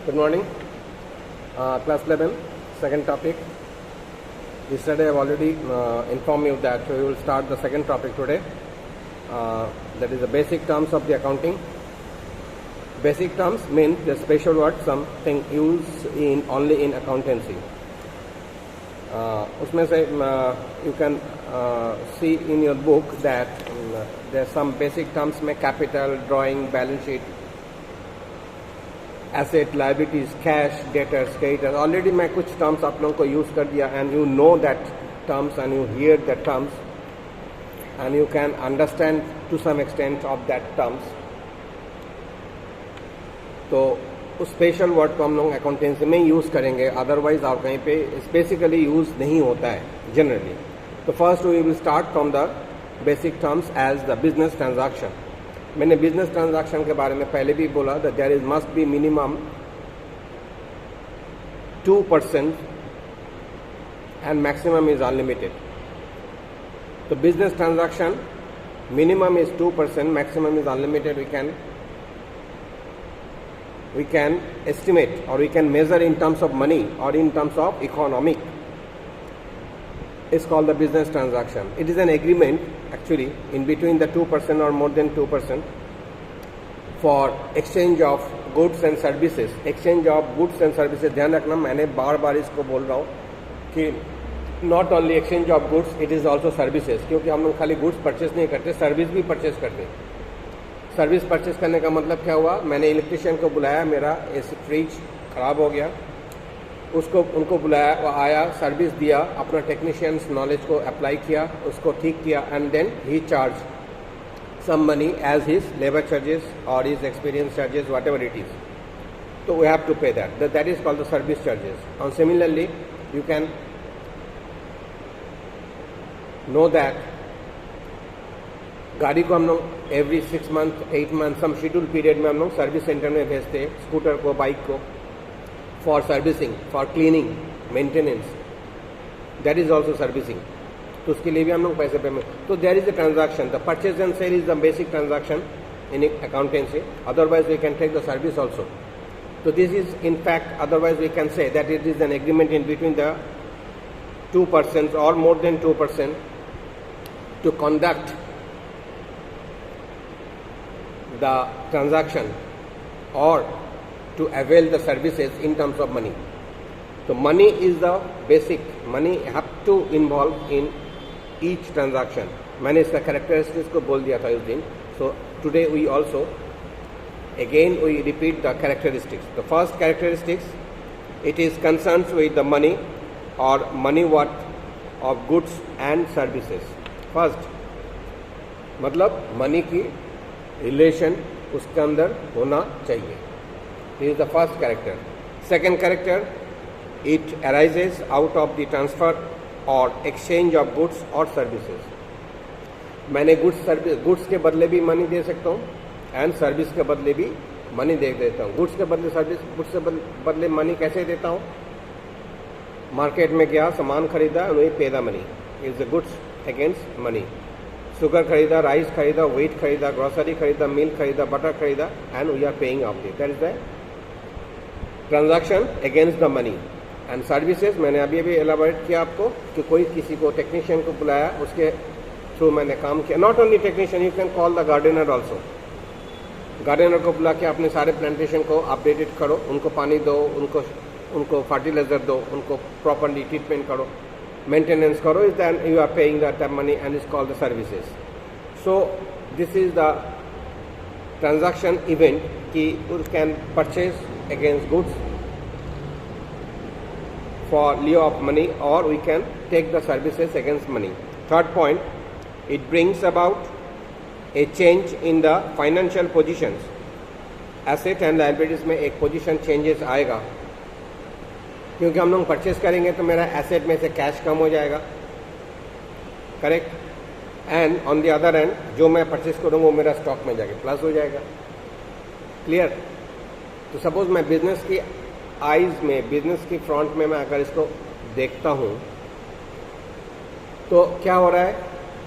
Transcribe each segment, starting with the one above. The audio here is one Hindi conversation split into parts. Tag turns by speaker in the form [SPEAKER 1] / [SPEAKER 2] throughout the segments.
[SPEAKER 1] Good morning. Class 11, second topic. Yesterday I have already informed you that we will start the second topic today. That is the basic terms of the accounting. Basic terms means the special word, something used in only in accountancy. उसमें से you can see in your book that there are some basic terms में capital, drawing, balance sheet, asset, liabilities, cash, debtors, creditors. Already मैं कुछ terms आप लोगों को use कर दिया and you know that terms and you hear the terms and you can understand to some extent of that terms. तो उस स्पेशल वर्ड को हम लोग अकाउंटेंसी में यूज़ करेंगे, अदरवाइज और कहीं पे स्पेसिकली यूज़ नहीं होता है जनरली. तो first we will start from the basic terms as the business transaction. मैंने बिजनेस ट्रांजैक्शन के बारे में पहले भी बोला that there is must be minimum 2% and maximum is unlimited. तो business transaction minimum is 2%, maximum is unlimited. we can estimate or we can measure in terms of money or in terms of economic. It's called the business transaction. It is an agreement actually in between the 2% or more than 2% for exchange of goods and services. Exchange of goods and services. ध्यान रखना, मैंने बार बार इसको बोल रहा हूँ कि not only exchange of goods, it is also services. क्योंकि हम लोग खाली goods purchase नहीं करते, service भी purchase करते हैं. सर्विस परचेस करने का मतलब क्या हुआ, मैंने इलेक्ट्रिशियन को बुलाया, मेरा एसी फ्रिज ख़राब हो गया, उनको बुलाया, वो आया, सर्विस दिया, अपना टेक्नीशियंस नॉलेज को अप्लाई किया, उसको ठीक किया and then he charge some money as his labour charges और his experience charges, whatever it is. तो we have to pay that is called the service charges. और similarly you can know that गाड़ी को हम लोग every 6 month 8 month some schedule period में हम लोग सर्विस सेंटर में भेजते हैं, स्कूटर को, बाइक को, for servicing, for cleaning, maintenance. That is also servicing. तो उसके लिए भी हम लोग पैसे पेमेंट. तो there is a transaction. The purchase and sale is the basic transaction in accountancy. Otherwise we can take the service also. तो this is in fact, otherwise we can say that it is an agreement in between the 2% और more than 2% to conduct the transaction or to avail the services in terms of money. So money is the basic. Money have to involve in each transaction. मैंने इसका characteristics को बोल दिया था उस दिन. So today we also again we repeat the characteristics. The first characteristics, it is concerns with the money or money worth of goods and services. First मतलब मनी की रिलेशन उसके अंदर होना चाहिए. This is the first character. Second character, it arises out of the transfer और एक्सचेंज ऑफ गुड्स और सर्विसेज. मैंने गुड्स के बदले भी मनी दे सकता हूँ एंड सर्विस के बदले भी मनी दे देता हूँ. गुड्स के बदले सर्विस, गुड्स के बदले मनी कैसे देता हूँ, मार्केट में गया, सामान खरीदा, वही pay the money. Is the goods against money. Sugar खरीदा, राइस खरीदा, वेट खरीदा, ग्रोसरी खरीदा, मिल्क खरीदा, बटर खरीदा and we are paying off this. That is the transaction against the money. And services मैंने अभी एलाबोरेट किया आपको कि कोई किसी को टेक्नीशियन को बुलाया, उसके थ्रू मैंने काम किया. Not only technician, you can call the gardener also. Gardener को बुला के अपने सारे प्लांटेशन को अपडेटेड करो, उनको पानी दो, उनको फर्टिलाइजर दो, उनको प्रॉपरली ट्रीटमेंट करो, maintenance karo, is then you are paying that money and it's called the services. So this is the transaction event ki you can purchase against goods for lieu of money or we can take the services against money. Third point, it brings about a change in the financial positions. Asset and liabilities में एक position changes आएगा क्योंकि हम लोग परचेस करेंगे तो मेरा एसेट में से कैश कम हो जाएगा, correct. And on the other and जो मैं परचेस करूँगा वो मेरा स्टॉक में जाके प्लस हो जाएगा. क्लियर. तो सपोज मैं बिजनेस की आइज में, बिजनेस की फ्रंट में मैं अगर इसको देखता हूँ तो क्या हो रहा है.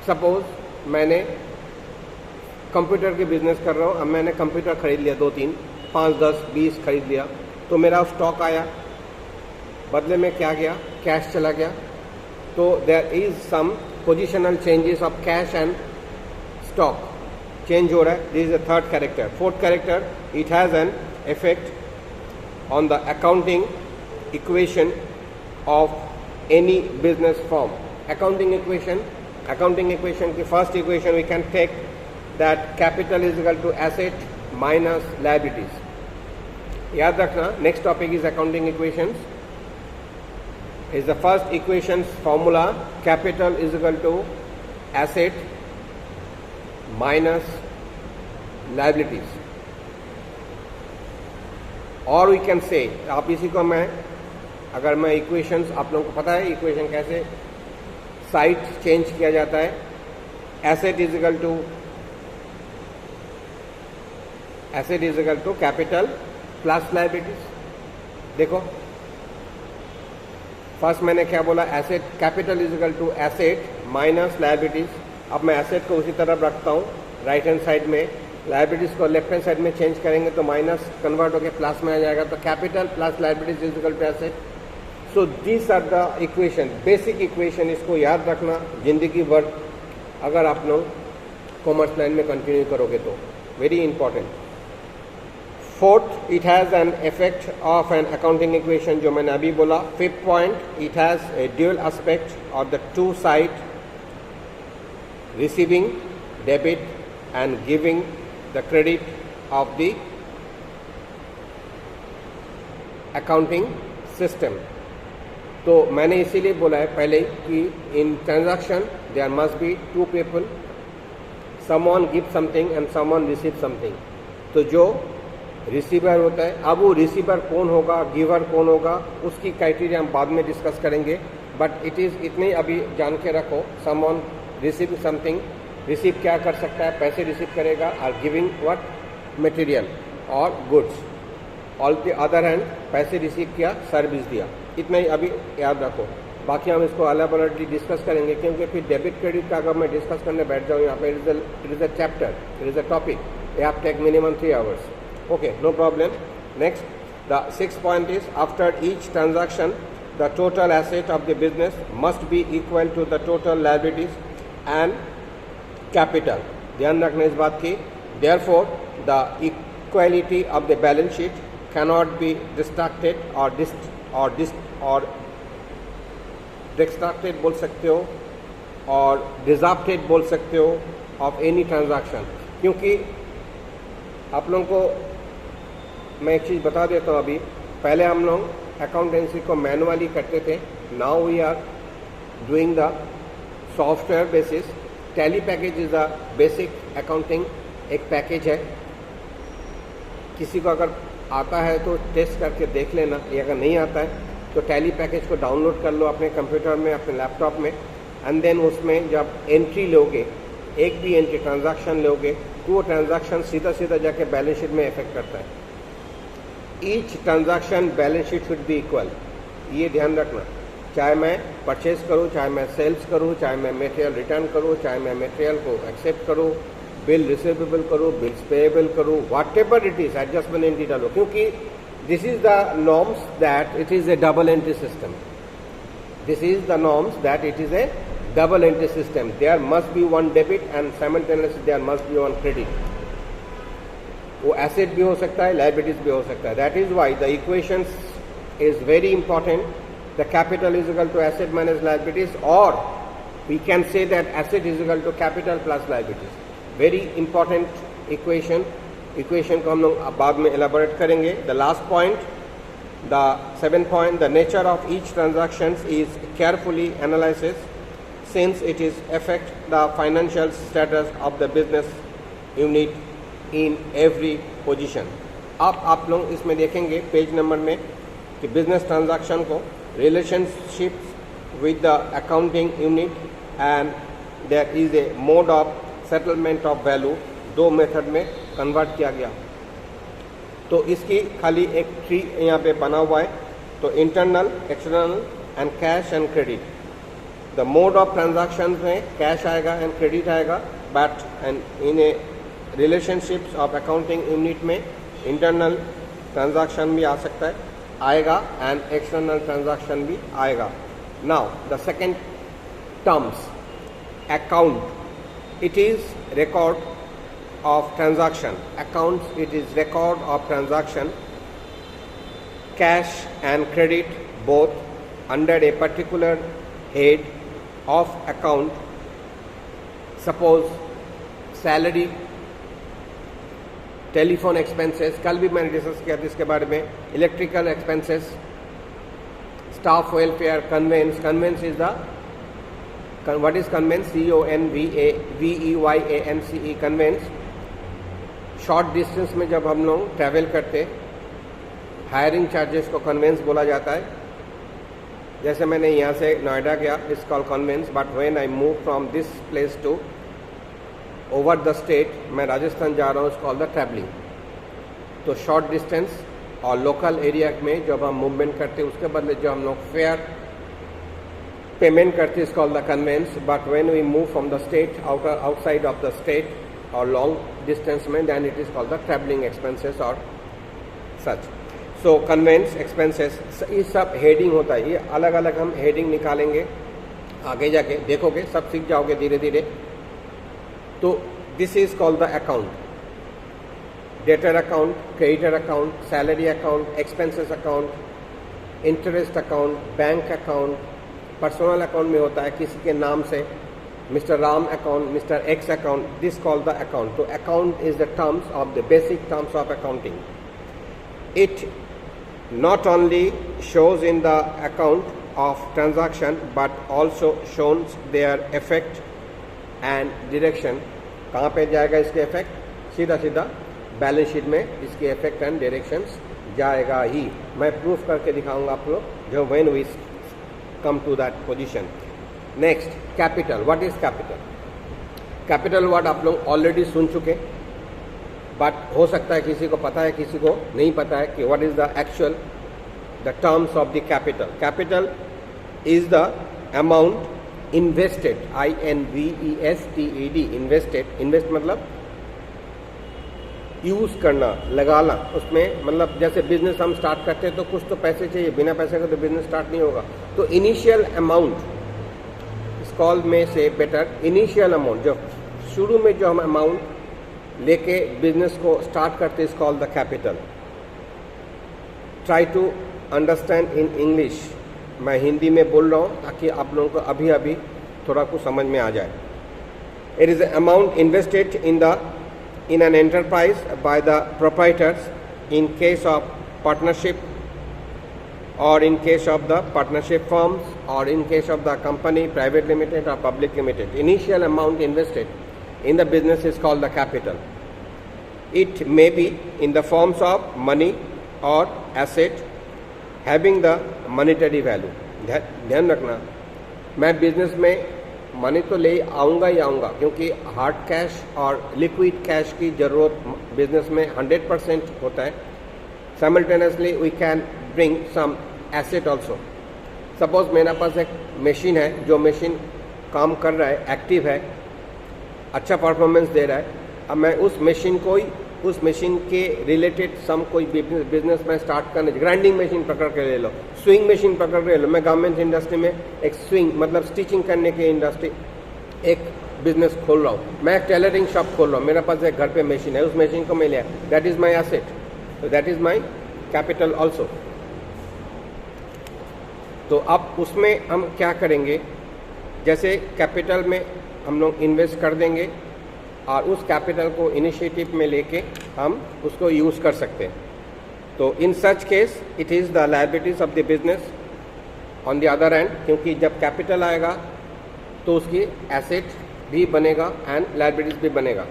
[SPEAKER 1] सपोज मैंने कंप्यूटर के बिजनेस कर रहा हूँ, अब मैंने कंप्यूटर खरीद लिया 2-3, 5, 10, 20 खरीद लिया, तो मेरा स्टॉक आया, बदले में क्या गया, कैश चला गया. तो there is some positional changes of cash and stock change हो रहा है. This is the third character. Fourth character, it has an effect on the accounting equation of any business form. accounting equation की first equation we can take that capital is equal to asset minus liabilities. याद रखना, next topic is accounting equations. Is the first equation's formula capital is equal to asset minus liabilities. और we can say, आप इसी को अगर मैं equations, आप लोगों को पता है equation कैसे साइड चेंज किया जाता है. Asset is equal to capital plus liabilities. देखो फर्स्ट मैंने क्या बोला, asset, capital is equal to asset minus liabilities. अब मैं एसेट को उसी तरफ रखता हूँ राइट हैंड साइड में, लायबिलिटीज को लेफ्ट हैंड साइड में चेंज करेंगे तो माइनस कन्वर्ट होकर प्लस में आ जाएगा. तो capital plus liabilities is equal to asset. So this are the equation, basic equation. इसको याद रखना जिंदगी भर अगर आप लोग कॉमर्स लाइन में कंटिन्यू करोगे तो. Very important. Fourth, it has an effect of an accounting equation, जो मैंने अभी बोला. Fifth point, it has a dual aspect of the two side, receiving debit and giving the credit of the accounting system. तो मैंने इसीलिए बोला है पहले कि in transaction there must be two people, someone give something and someone receive something. तो जो रिसीवर होता है, अब वो रिसीवर कौन होगा, गिवर कौन होगा, उसकी क्राइटेरिया हम बाद में डिस्कस करेंगे. बट इट इज़ इतने अभी जान के रखो, समवन रिसीव समथिंग, रिसीव क्या कर सकता है, पैसे रिसीव करेगा, और गिविंग व्हाट, मटेरियल और goods. All the other hand पैसे रिसीव किया, सर्विस दिया. इतना ही अभी याद रखो. बाकी हम इसको अलग अलग डिस्कस करेंगे, क्योंकि फिर डेबिट क्रेडिट का अगर मैं डिस्कस करने बैठ जाऊँ यहाँ पे, it is a chapter, it is a topic, you have take minimum 3 hours. Okay, no problem. Next, the sixth point is, after each transaction, the total asset of the business must be equal to the total liabilities and capital. ध्यान रखना इस बात की. Therefore, the equality of the balance sheet cannot be distracted or distracted बोल सकते हो, और disrupted बोल सकते हो of any transaction. क्योंकि आप लोगों को मैं एक चीज़ बता देता हूँ. अभी पहले हम लोग अकाउंटेंसी को मैनुअली करते थे. Now we are doing the software basis. Tally package is the basic accounting एक पैकेज है. किसी को अगर आता है तो टेस्ट करके देख लेना, ये अगर नहीं आता है तो टैली पैकेज को डाउनलोड कर लो अपने कंप्यूटर में, अपने लैपटॉप में. एंड देन उसमें जब एंट्री लोगे, एक भी एंट्री ट्रांजैक्शन लोगे, तो वो ट्रांजैक्शन सीधा सीधा जाके बैलेंस शीट में इफेक्ट करता है. Each transaction balance sheet should be equal. ये ध्यान रखना, चाहे मैं परचेज करूँ, चाहे मैं सेल्स करूँ, चाहे मैं मटेरियल रिटर्न करूँ, चाहे मैं मटेरियल को एक्सेप्ट करूँ, बिल रिसीवेबल करूँ, बिल्स पेएबल करूँ, what ever it is, adjustment entry डालो. क्योंकि this is the norms that it is A double entry system. This is the norms that it is a double entry system. There must be one debit and simultaneously there must be one credit. वो asset भी हो सकता है, liabilities भी हो सकता है. That is why the equations is very important. The capital is equal to asset minus liabilities, or we can say that asset is equal to capital plus liabilities. Very important equation. Equation को हम लोग बाद में elaborate करेंगे. The last point, the seventh point, the nature of each transaction is carefully analyzed, since it is affect the financial status of the business unit in every position. आप लोग इसमें देखेंगे पेज नंबर में कि बिजनेस ट्रांजैक्शन को relationship with the accounting unit and there is a mode of settlement of value. 2 method में कन्वर्ट किया गया. तो इसकी खाली एक ट्री यहाँ पे बना हुआ है. तो internal, external and cash and credit. The mode of transaction में कैश आएगा एंड क्रेडिट आएगा, but and in A relationships of accounting unit में इंटरनल ट्रांजैक्शन भी आ सकता है, आएगा, एंड एक्सटर्नल ट्रांजैक्शन भी आएगा. Now the second terms, account. It is record of transaction. Accounts, it is record of transaction. Cash and credit both under a particular head of account. Suppose salary, telephone expenses, कल भी मैंने डिस्कस किया था इसके बारे में, electrical expenses, staff welfare, conveyance. Conveyance is the what is conveyance? CONVEYANCE, conveyance. Short distance में जब हम लोग ट्रैवल करते, हायरिंग चार्जेस को कन्वेंस बोला जाता है. जैसे मैंने यहाँ से नोएडा गया, it's called conveyance. But when I move from this place to over the state, मैं राजस्थान जा रहा हूँ, इट्स कॉल्ड द ट्रैवलिंग. तो शॉर्ट डिस्टेंस और लोकल एरिया में जब हम मूवमेंट करते, उसके बदले जो हम लोग फेयर पेमेंट करते, is called the conveyance. But when we move from the state outside of the state और लॉन्ग डिस्टेंस में, then it is called the travelling expenses और सच. सो कन्वेंस, एक्सपेंसेस, ये सब हेडिंग होता है. ये अलग अलग हम हेडिंग निकालेंगे, आगे जाके देखोगे, सब सीख जाओगे धीरे धीरे. तो this is called the account. Debtor account, creditor account, salary account, expenses account, interest account, bank account. Personal account में होता है किसी के नाम से, mister Ram account, mister X account, this called the account. तो account is the terms of the basic terms of accounting. It not only shows in the account of transaction but also shows their effect and direction. कहाँ पे जाएगा इसके इफेक्ट? सीधा सीधा बैलेंस शीट में इसके इफेक्ट एंड डायरेक्शंस जाएगा ही. मैं प्रूफ करके दिखाऊंगा आप लोग जो when we come to that position. Next, capital. What is capital? Capital word आप लोग ऑलरेडी सुन चुके, बट हो सकता है किसी को पता है, किसी को नहीं पता है कि what is the actual the terms of the capital. Capital is the amount invested, INVESTED, invested. Invest मतलब यूज करना, लगाना. उसमें मतलब जैसे बिजनेस हम स्टार्ट करते हैं तो कुछ तो पैसे चाहिए, बिना पैसे के तो बिजनेस स्टार्ट नहीं होगा. तो इनिशियल अमाउंट इस कॉल में से बेटर, इनिशियल अमाउंट, जो शुरू में जो हम अमाउंट लेके बिजनेस को स्टार्ट करते, is called the capital. Try to understand in English. मैं हिंदी में बोल रहा हूँ ताकि आप लोगों को अभी अभी थोड़ा कुछ समझ में आ जाए. It is amount invested in an enterprise by the proprietors in case of partnership or in case of the partnership firms or in case of the company private limited or public limited. Initial amount invested in the business is called the capital. It may be in the forms of money or asset having the monetary value. ध्यान रखना, मैं बिजनेस में मनी तो ले आऊँगा ही आऊँगा, क्योंकि हार्ड कैश और लिक्विड कैश की ज़रूरत बिजनेस में 100% होता है. Simultaneously we can bring some asset also. Suppose मेरे पास एक मशीन है, जो मशीन काम कर रहा है, एक्टिव है, अच्छा परफॉर्मेंस दे रहा है. अब मैं उस मशीन को ही, उस मशीन के रिलेटेड सम कोई बिजनेस में स्टार्ट करने, ग्राइंडिंग मशीन पकड़ के ले लो, स्विंग मशीन पकड़ के ले लो. मैं गारमेंट्स इंडस्ट्री में एक स्विंग मतलब स्टिचिंग करने की इंडस्ट्री, एक बिजनेस खोल रहा हूँ. मैं एक टेलरिंग शॉप खोल रहा हूँ, मेरे पास एक घर पे मशीन है, उस मशीन को मैं लिया, that is my asset, that is my capital also. तो अब उसमें हम क्या करेंगे, जैसे कैपिटल में हम लोग इन्वेस्ट कर देंगे और उस कैपिटल को इनिशिएटिव में लेके हम उसको यूज़ कर सकते हैं. तो in such case it is the liabilities of the business on the other end, क्योंकि जब कैपिटल आएगा तो उसकी एसेट भी बनेगा एंड लायबिलिटीज भी बनेगा.